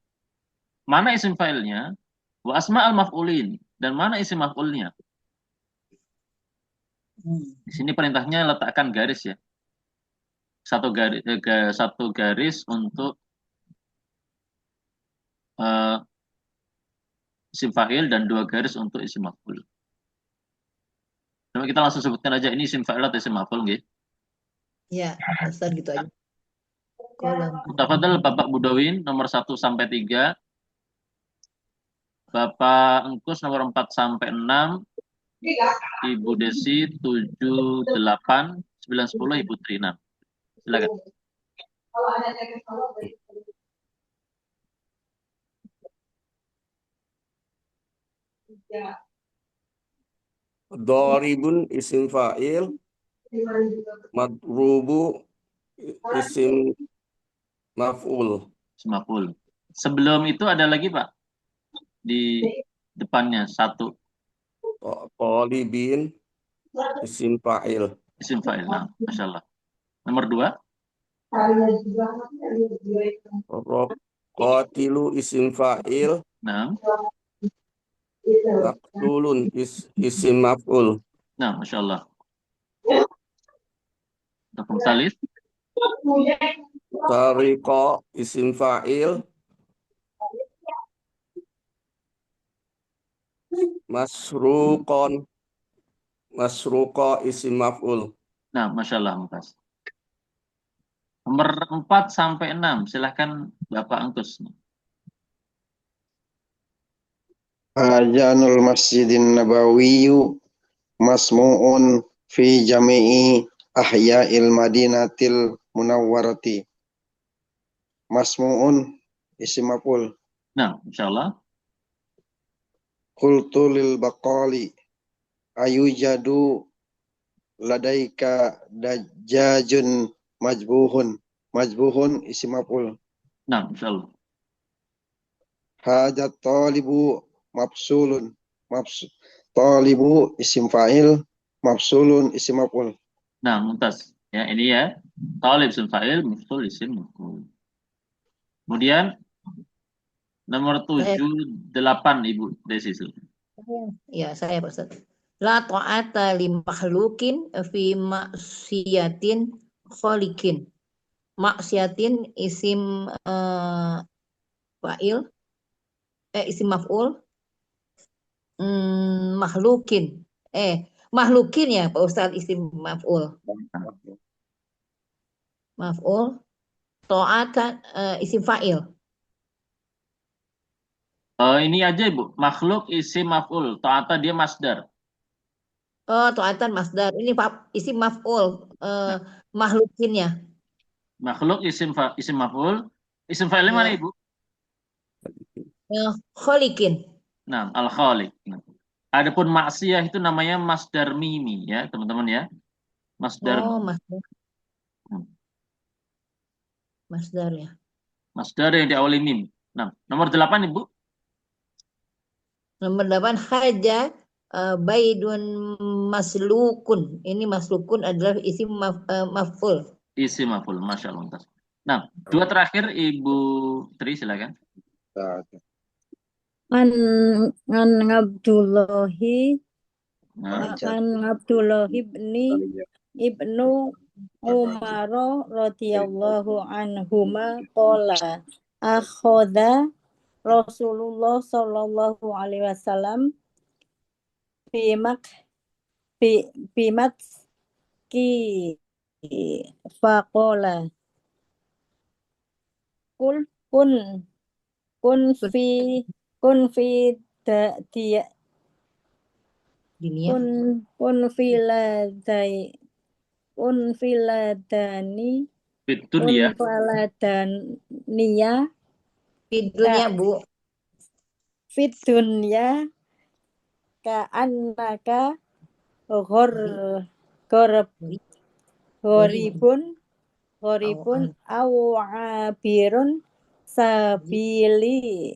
mana isim fa'ilnya, wa asma al maf'ulin, dan mana isim maf'ulnya. Di sini perintahnya letakkan garis ya. Satu garis untuk eh, isim fa'il dan 2 garis untuk isim maf'ul. Coba kita langsung sebutkan aja ini isim fa'il atau isim maf'ul nggih. Ya, Ustaz gitu aja. Kolam. Tafadhal Bapak Budawin nomor 1 sampai 3, Bapak Engkus nomor 4 sampai 6, Ibu Desi 7, 8, 9, 10, Ibu Tri 6. Silakan. Doribun isim fa'il, madrubu isim maf'ul. Isim maf'ul. Sebelum itu ada lagi Pak di depannya satu Talibin isim fa'il. isim fa'il. Nah, Masya Allah. Nomor 2, Qatilu isim fa'il, nah, maktulun isim maf'ul. nah, Masya Allah. Untuk salis, Tariqa isim fa'il, masruqon masruqa isim maf'ul. nah, Masya Allah, Mumtaz. Nomor 4 sampai 6, silahkan Bapak Engkus. Ajanul Masjidin Nabawiyyu masmu'un fi jami'i ahya'il Madinatil Munawwarati. Masmu'un isim maf'ul. Nah, Insya Allah. Qultu lil baqali ayujadu ladaika dajjajun majbuhun isim maf'ul. Nah, Insya Allah. Hajat talibu mafsulun talibu isim fa'il mafsulun isim maf'ul. Nah, Mumtaz. Ya, ini ya. Talib isim fa'il, maf'ul isim maf'ul. Kemudian nomor 7, 8 Ibu Desi. Ya, saya Pak Ustaz. La ta'ata li makhlukin fi maksiatin kholikin. Maksiatin isim fa'il, isim maf'ul, makhlukin. Makhlukin ya Pak Ustaz, isim maf'ul. Maf'ul. Ta'ata isim fa'il. Ini aja Ibu, makhluk isim maf'ul, ta'ata dia masdar. Oh, ta'atan masdar. Ini isim maf'ul. Makhlukinnya. Makhluk isim maf'ul, isim fa'ilnya mana Ya. Ibu? Kholikin. Nah, al-khaliq. Nah. Adapun maksiyah itu namanya masdar mimi ya, teman-teman ya. Masdar Oh, mimi. masdar. Masdar ya. Masdar yang diawali mim. Nah, nomor 8 Ibu. Nomor 8 haja baidun maslukun. Ini maslukun adalah isim maf'ul. Isim maf'ul, Masya Allah. Nah, 2 terakhir Ibu Tri silakan. An Abdullahi Nah, an Abdullahi ibnu Umar radhiyallahu anhuma qala akhadha Rasulullah sallallahu alaihi wasallam bimak bimak ki faqala kul kun kun fi kun fi dia Dunia. kun filadai kun filadani Fitun kun ya. faladania Di dunia, Bu. fit dunya ka annaka ghor Gori. ghor Gori. ghoribun gharibun aw abirun sabili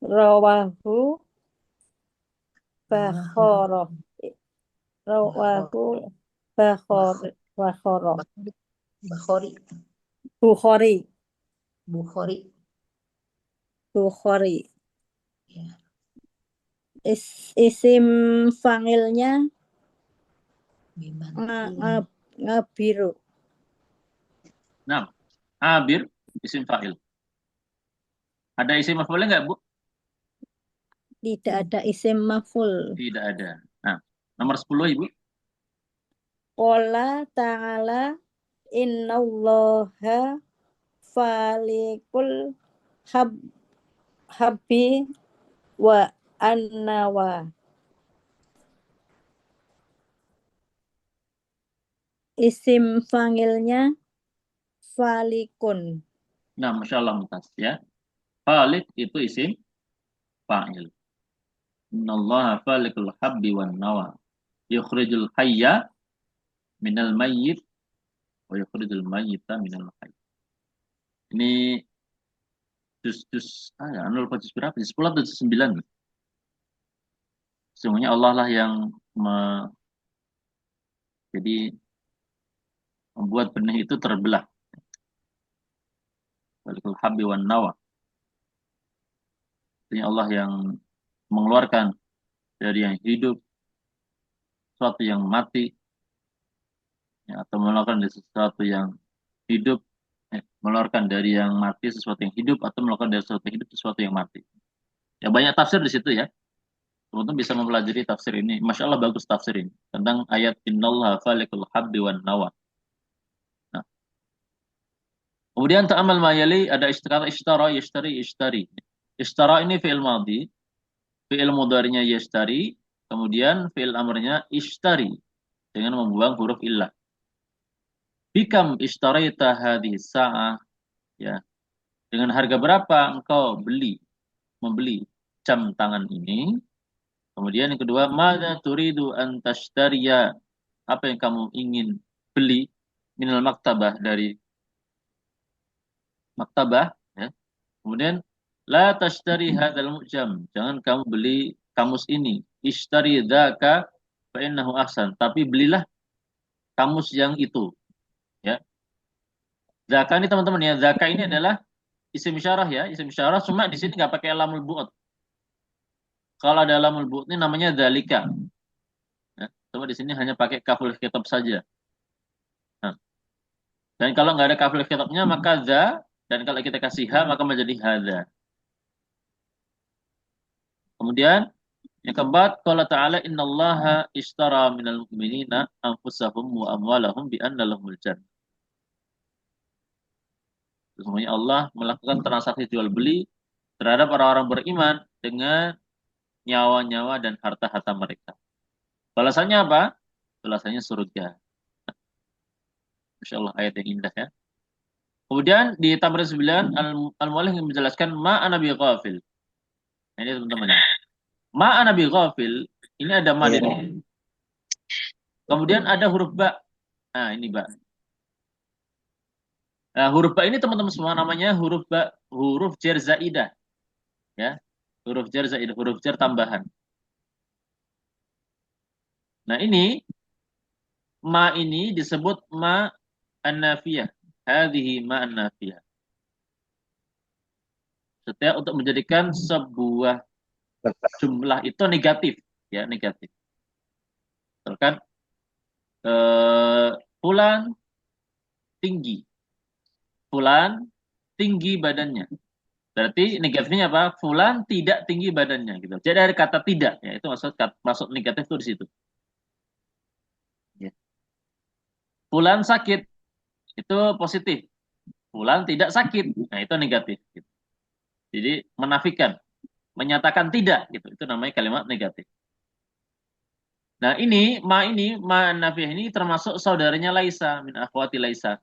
rawahu Bakhara rawahu Bakhara Bukhari. Bukhari Bukhari. Bukhari Ya. isim fa'ilnya Biman. ngabiru. Nah, abir isim fa'il. Ada isim maf'ulnya nggak, Bu? Tidak ada isim maf'ul. Tidak ada. Nah, nomor 10, Ibu. Qala ta'ala innallaha falikul habbi wa annawa. Isim fa'ilnya falikun. Nah, Masya Allah, Mumtaz, ya. Falik itu isim fa'il. Innallaha falikul habbi wan nawa. Yukhrijul hayya minal mayyit wa yukhrijul mayyita minal hayy. Ini juz lupa juz berapa? Juz 10 atau juz 9? Sesungguhnya Allah lah yang jadi membuat benih itu terbelah. Falikul habbi wan nawa. Artinya Allah yang mengeluarkan dari yang hidup sesuatu yang mati, ya, atau mengeluarkan dari sesuatu yang hidup, mengeluarkan dari yang mati sesuatu yang hidup, atau mengeluarkan dari sesuatu yang hidup sesuatu yang mati. Ya, banyak tafsir di situ ya. Teman-teman bisa mempelajari tafsir ini. Masya Allah, bagus tafsir ini tentang ayat innallaha falikul habbi wan nawa. Nah, kemudian ta'amal mayali ada kata ishtara, yashtari, ishtari. Ishtara ini fi'il madhi, fi'il mudhari'nya yashtari, kemudian fi'il amrnya ishtari dengan membuang huruf illah. Bikam ishtaraita hadhihi sa'ah, ya. Dengan harga berapa engkau membeli jam tangan ini? Kemudian yang kedua, madza turidu an tashtariya? Apa yang kamu ingin beli minal maktabah, dari maktabah, ya. Kemudian la tashtari hadzal mu'jam, jangan kamu beli kamus ini. Ishtari dzaka fa innahu ahsan, tapi belilah kamus yang itu, ya. Zaka ini teman-teman ya, zaka ini adalah isim isyarah ya, isim isyarah, cuma di sini nggak pakai lamul bu'ud. Kalau ada lamul bu'ud ini namanya dzalika. Ya, cuma di sini hanya pakai kaful khitab saja. Nah, dan kalau nggak ada kaful khitabnya maka za, dan kalau kita kasih ha maka menjadi hadza. Kemudian yang keempat, qala ta'ala innallaha ishtara minal mu'minina anfusahum wa amwalahum bi anna lahumul jannah. Sesungguhnya Allah melakukan transaksi jual beli terhadap orang-orang beriman dengan nyawa-nyawa dan harta-harta mereka. Balasannya apa? Balasannya surga. Masya Allah, ayat yang indah ya. Kemudian di tamrin 9, Al-Mu'allif menjelaskan ma'ana bi ghafil. Nah, ini teman-teman ya. Ma'ana bi ghafil, ini ada ma di sini. Kemudian ada huruf ba. Nah, ini ba. Nah, huruf ba ini teman-teman semua namanya huruf ba, huruf jar zaidah. Ya. Huruf jar zaidah, huruf jar tambahan. Nah, ini ma ini disebut ma an-nafiyah. Hadhihi ma an-nafiyah. Setiap untuk menjadikan sebuah jumlah itu negatif, ya, negatif. Misalkan fulan tinggi, fulan tinggi badannya. Berarti negatifnya apa? Fulan tidak tinggi badannya, gitu. Jadi dari kata tidak, ya, itu masuk negatif itu di situ. Ya. Fulan sakit, itu positif. Fulan tidak sakit, nah itu negatif. Gitu. Jadi menafikan, menyatakan tidak, gitu. Itu namanya kalimat negatif. Nah, ini ma nafiyah ini termasuk saudaranya Laisa, min akhwati Laisa.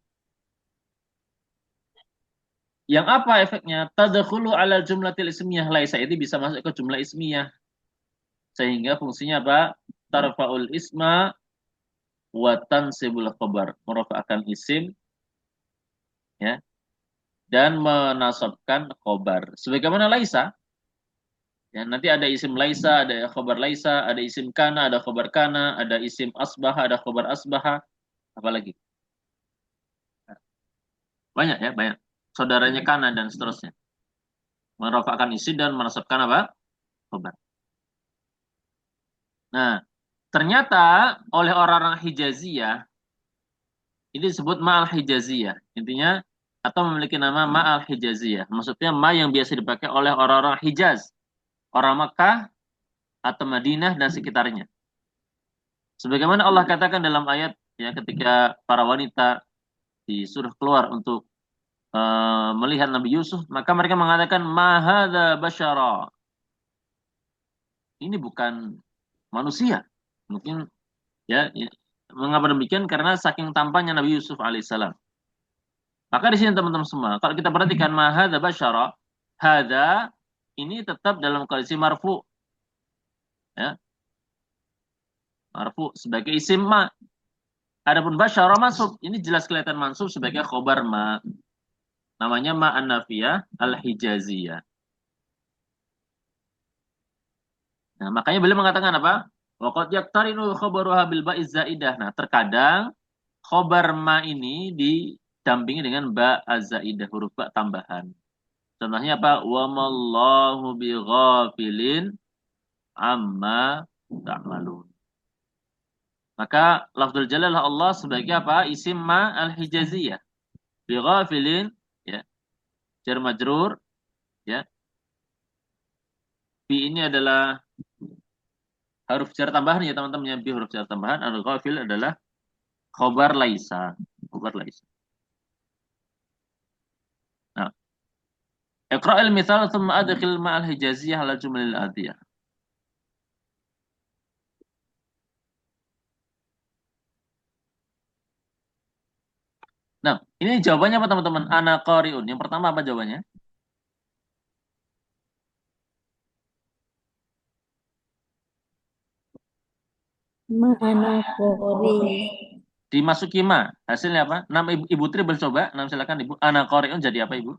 Yang apa efeknya? Tadkhulu ala jumlatil ismiyah. Laisa itu bisa masuk ke jumlah ismiyah. Sehingga fungsinya apa? Tarfa'ul isma wa tansibul khabar. Merofa'kan isim ya, dan menasabkan khobar. Sebagaimana laisa, ya, nanti ada isim laisa, ada khobar laisa, ada isim kana, ada khobar kana, ada isim asbaha, ada khobar asbaha, apalagi banyak ya, banyak. Saudaranya kana dan seterusnya. Merofakkan isim dan menasabkan apa? Khobar. Nah, ternyata oleh orang-orang Hijaziyah ini disebut ma'al Hijaziyah. Intinya atau memiliki nama ma'al Hijaziyah. Maksudnya ma yang biasa dipakai oleh orang-orang Hijaz, orang Makkah atau Madinah dan sekitarnya. Sebagaimana Allah katakan dalam ayat ya ketika para wanita disuruh keluar untuk melihat Nabi Yusuf, maka mereka mengatakan ma hadza basyara. Ini bukan manusia. Mungkin ya, mengapa demikian? Karena saking tampannya Nabi Yusuf alaihissalam. Maka di sini teman-teman semua, kalau kita perhatikan ma hadza basyara, hadza ini tetap dalam kondisi marfu, ya, marfu sebagai isim ma. Adapun basyara masuk, ini jelas kelihatan mansub sebagai khobar ma. Namanya ma an-nafiyah al-hijaziyah. Nah, makanya beliau mengatakan apa? Waqad yaqtarinu khabaruha bil ba'iz zaidah. Nah, terkadang khobar ma ini didampingi dengan ba az-zaidah, huruf ba tambahan. Contohnya apa? Wa mallahu bighafilin amma ta'malun. Maka lafzul jalalah Allah sebagai apa? Isim ma al-hijaziyah. Bighafilin, ya, jar majrur, ya. Bi ini adalah huruf jar tambahan ya teman-teman, ya, bi huruf jar tambahan. Al-ghafil adalah khobar laisa. Khobar laisa. Nah, iqra'il mithal thumma adkhil ma'al hijaziyah ala jumlil atiyah. Nah, ini jawabannya apa teman-teman? Ana qari'un. Yang pertama apa jawabannya? Ma'ana kori. Dimasuki ma. Hasilnya apa? Nama Ibu Tri bercoba. Nama silakan Ibu. Ana qari'un jadi apa Ibu?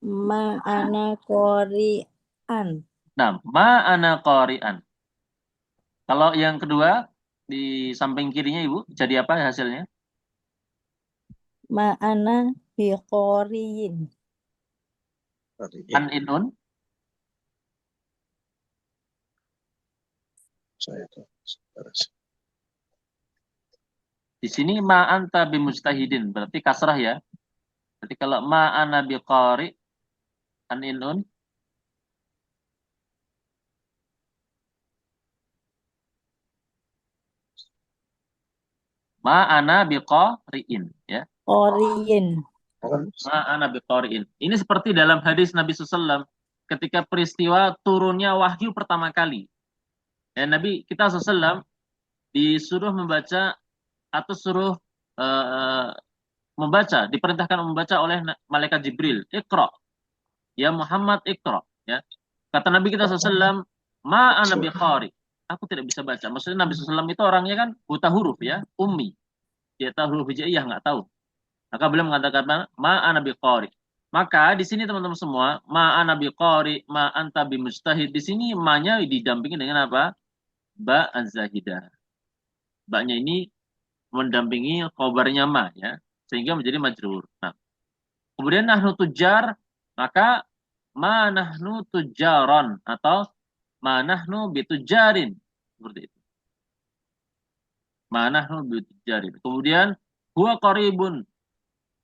Ma'ana kori an. Nah, ma ana qari'an. Kalau yang kedua di samping kirinya Ibu jadi apa hasilnya? Ma'ana biqoriyin. An inun. Saya tahu. Di sini ma anta bimujtahidin. Berarti kasrah ya. Berarti kalau ma ana biqari an inun. Ma ana biqari'in, ya. Koriyin. Ma ana biqari'in. Ini seperti dalam hadis Nabi SAW ketika peristiwa turunnya wahyu pertama kali. Ya, Nabi kita SAW disuruh membaca atau suruh membaca, diperintahkan membaca oleh malaikat Jibril. Iqra. Ya Muhammad Iqra. Ya. Kata Nabi kita SAW, ma ana biqari. Aku tidak bisa baca. Maksudnya Nabi SAW itu orangnya kan buta huruf ya, ummi. Dia tahu huruf hijaiyah nggak tahu. Maka beliau mengatakan ma ana biqari. Maka di sini teman-teman semua, ma ana biqari, ma anta bimujtahid. Di sini ma-nya didampingi dengan apa? Ba az-zahidah. Ba-nya ini mendampingi khobarnya ma ya, sehingga menjadi majrur. Nah, kemudian nahnu tujar, maka ma nahnu tujaron atau ma nahnu bitujarin. Seperti itu. Ma nahnu bitujarin. Kemudian huwa qaribun.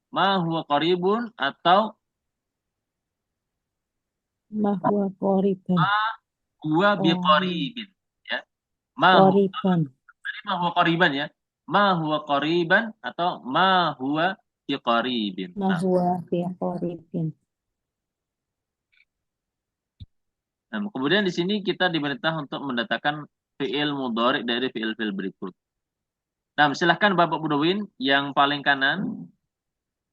Ma huwa qaribun atau Mahwa koriban. huwa biqaribin ya. Ma huwa, Koriban. ma huwa qariban ya. Ma huwa qariban atau ma huwa biqaribin. Nah, Mahwa biqoribin. kemudian di sini kita diperintah untuk mendatangkan fi'il mudhari dari fi'il berikut. Nah, silahkan Bapak Budowin yang paling kanan,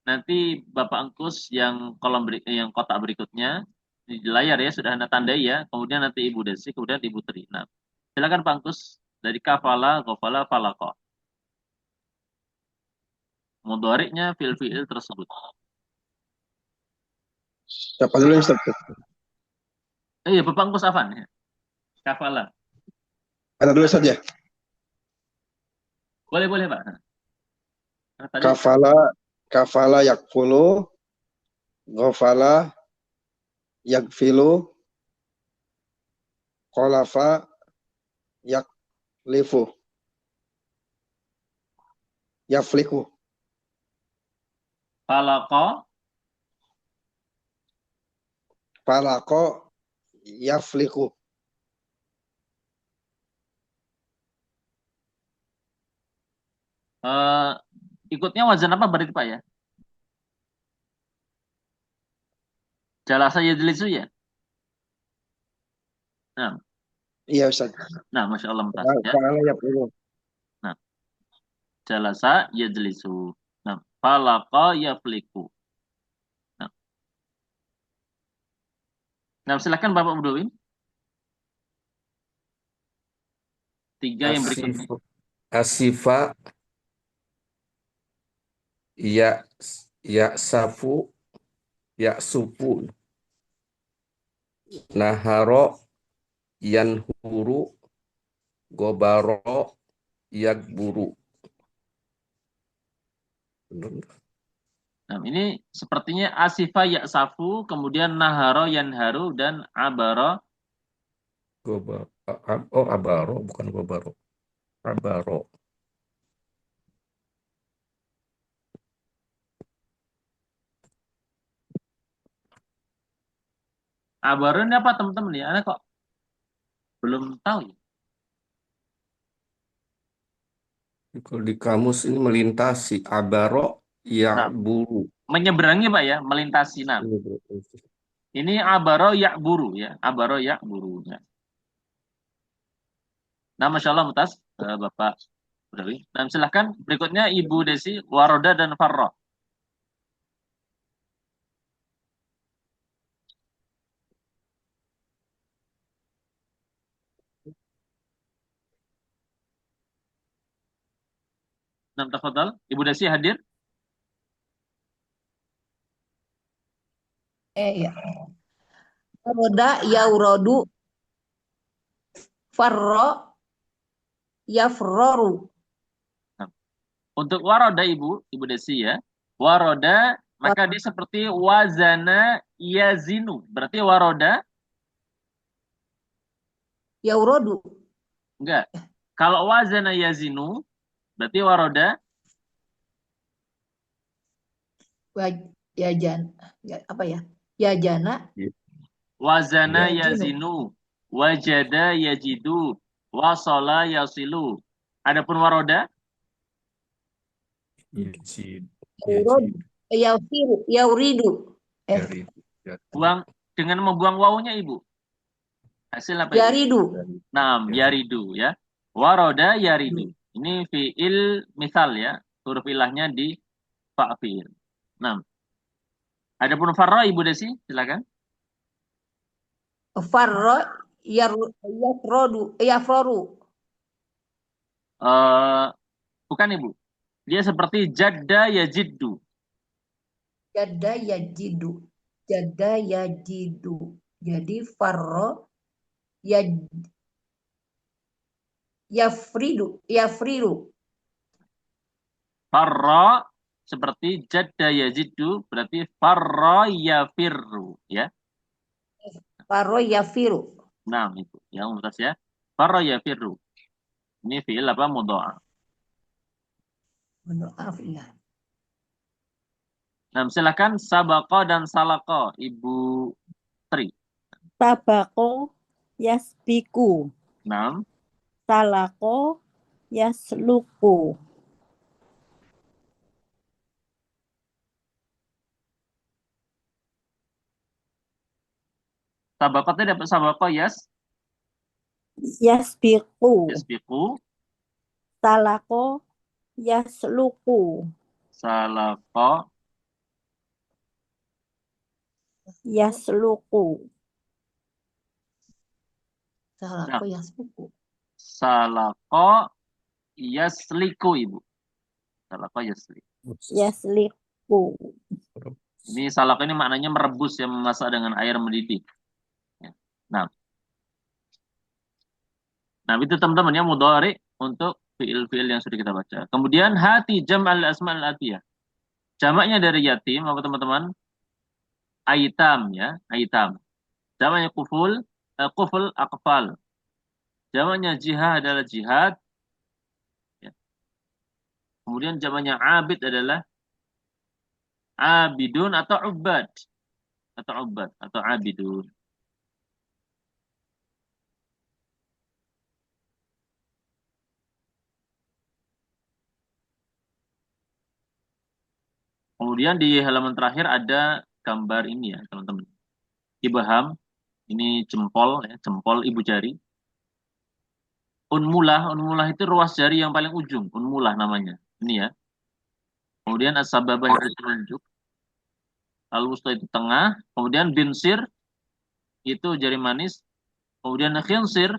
nanti Bapak Angkus yang yang kotak berikutnya di layar ya sudah Anda tandai ya. Kemudian nanti Ibu Desi, kemudian Ibu Tri. Nah, silakan Pak Angkus dari kafala, ghafala, falaqah. mudhari'nya fi'il tersebut. Siapa dulu yang start? Iya, Bapak Engkus Afan ya. Kafala. Ada dulu saja. Boleh, Pak. Nah, tadi Kafala, kafala yakfulu, ghafala yakfilu, qalafa yaklifu, yafliku, khalaqa falako yafliku. eh, ikutnya wazan apa berarti Pak ya? Jalasa yajlisu ya? Nah, Iya Ustaz. nah Masya Allah Mumtaz ya. Fa'ala yakfulu. Nah, jalasa yajlisu. Nah, khalaqa yafliku. Nah, nah silakan Bapak Budowin. Tiga yang berikutnya. Asifa ya ya safu ya supu naharo yanhuru gobaro yakburu. Nah, ini sepertinya asifa ya'safu, kemudian naharo yanharu, dan abaro. Oh, abaro bukan gobaro. Abaro. Abaro ini apa teman-teman ya? Anda kok belum tahu ya? Kalau di kamus ini melintasi abaro ya Nah, buru. menyeberangi Pak ya, melintasi. Nah, ini abaro ya'buru ya, abaro ya'buru ya. Nah, Masya Allah Mutas, Bapak Budawi. Nah, silahkan berikutnya Ibu Desi, Waroda dan Farro. Nah, tafadhal. Ibu Desi hadir. Ya. Roda yaurodu, farro yafroru. Nah, untuk waroda Ibu Desi ya. Waroda, maka dia seperti wazana yazinu. Berarti waroda, Yaurodu. enggak. Kalau wazana yazinu, berarti waroda, Yajan, ya, apa ya? Yajana, wazana yajinu. yazinu, wajada yajidu, wasola yasilu. Adapun waroda, Yaurodu, yafiru, yauridu. buang dengan membuang wawunya Ibu. Hasil apa Ibu? Yaridu. Nam, yaridu ya. Waroda yaridu. Ini fiil misal ya. Huruf ilahnya di fa'fil. Nah, adapun farro Ibu Desi, silakan. Farro yafrodu, yafroru. Eh, bukan Ibu. Dia seperti jadda yajiddu. Jada yajidu. Jada yajidu. Jadi farro yafridu. Yafridu. Farro seperti jadda yajiddu berarti farro yafirru ya. Farro yafiru. Nah, itu yang mutas ya. Farro yafirru. Ini fiil apa mudha'af. Maaf ya. Nah, silakan sabaqo dan salako Ibu Tri. Tabako yasbiku. Nah, Salako yasluku. sabaqo itu dapat sabaqo Yasbiku. yasbiqu, Salako yasluku. salako Yasluku. Salako yasbuku. salako yasliku Ibu. Salako yasliku. Yasliku. Ini salak ini maknanya merebus, yang memasak dengan air mendidih. Ya. Nah, itu teman-teman ya mudhari untuk fiil-fiil yang sudah kita baca. Kemudian hati jam al asma al atiyah. Jamaknya dari yatim apa teman-teman? Aitam ya, aitam. Jamaknya kuful akfal. Jamaknya jihad adalah jihad. Ya. Kemudian jamaknya abid adalah abidun atau ubad atau abidun. Kemudian di halaman terakhir ada gambar ini ya teman-teman. Ibham, ini jempol ya, jempol ibu jari. Unmulah itu ruas jari yang paling ujung, unmulah namanya. Ini ya. Kemudian as-sababah itu telunjuk. Al-wusta itu tengah. Kemudian binsir itu jari manis. Kemudian khinsir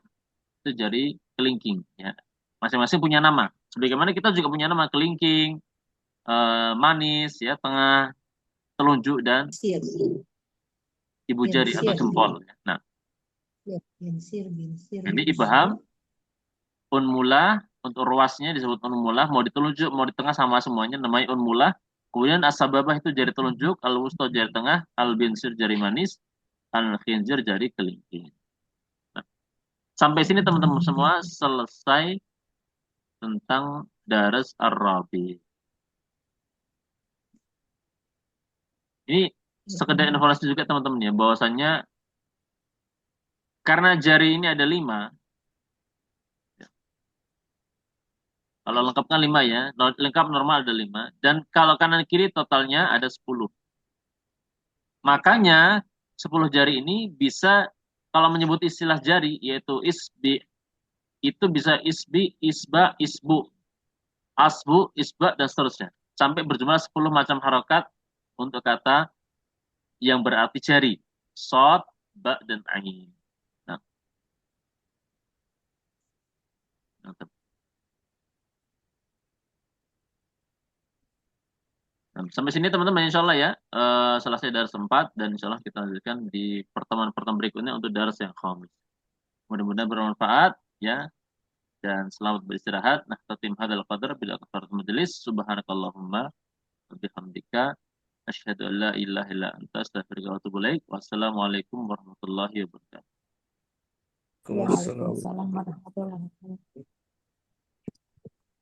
itu jari kelingking ya. Masing-masing punya nama. Sebagaimana kita juga punya nama kelingking, manis ya, tengah, telunjuk dan Binsir. ibu jari atau Binsir. jempol. Nah, Ya, binsir. ini ibham, unmulah untuk ruasnya disebut unmulah, mau ditelunjuk, mau di tengah sama semuanya namanya unmulah. Kemudian as-sababah itu jari telunjuk, al-wusta jari tengah, al-binsir jari manis, al-khinzir jari kelingking. Nah, sampai sini teman-teman semua selesai tentang daras ar-rabi. Ini sekedar informasi juga teman-teman ya, bahwasannya karena jari ini ada 5, kalau lengkap kan 5 ya, lengkap normal ada 5, dan kalau kanan kiri totalnya ada 10. Makanya 10 jari ini bisa, kalau menyebut istilah jari, yaitu isbi, itu bisa isbi, isba, isbu, asbu, isba, dan seterusnya. Sampai berjumlah 10 macam harokat untuk kata yang berarti jari. Sod, ba, dan ain. Nah, sampai sini teman-teman insya Allah ya. Selesai daras 4 dan insya Allah kita lanjutkan di pertemuan-pertemuan berikutnya untuk daras yang khamis. Mudah-mudahan bermanfaat ya. Dan selamat beristirahat. Nah, tatim hadal qadar bila kafarat majelis. Subhanakallahumma wa bihamdika asyhadu an la ilaha illa anta astaghfiruka wa atubu ilaik. Wassalamualaikum warahmatullahi wabarakatuh. Waalaikumsalam warahmatullahi wabarakatuh.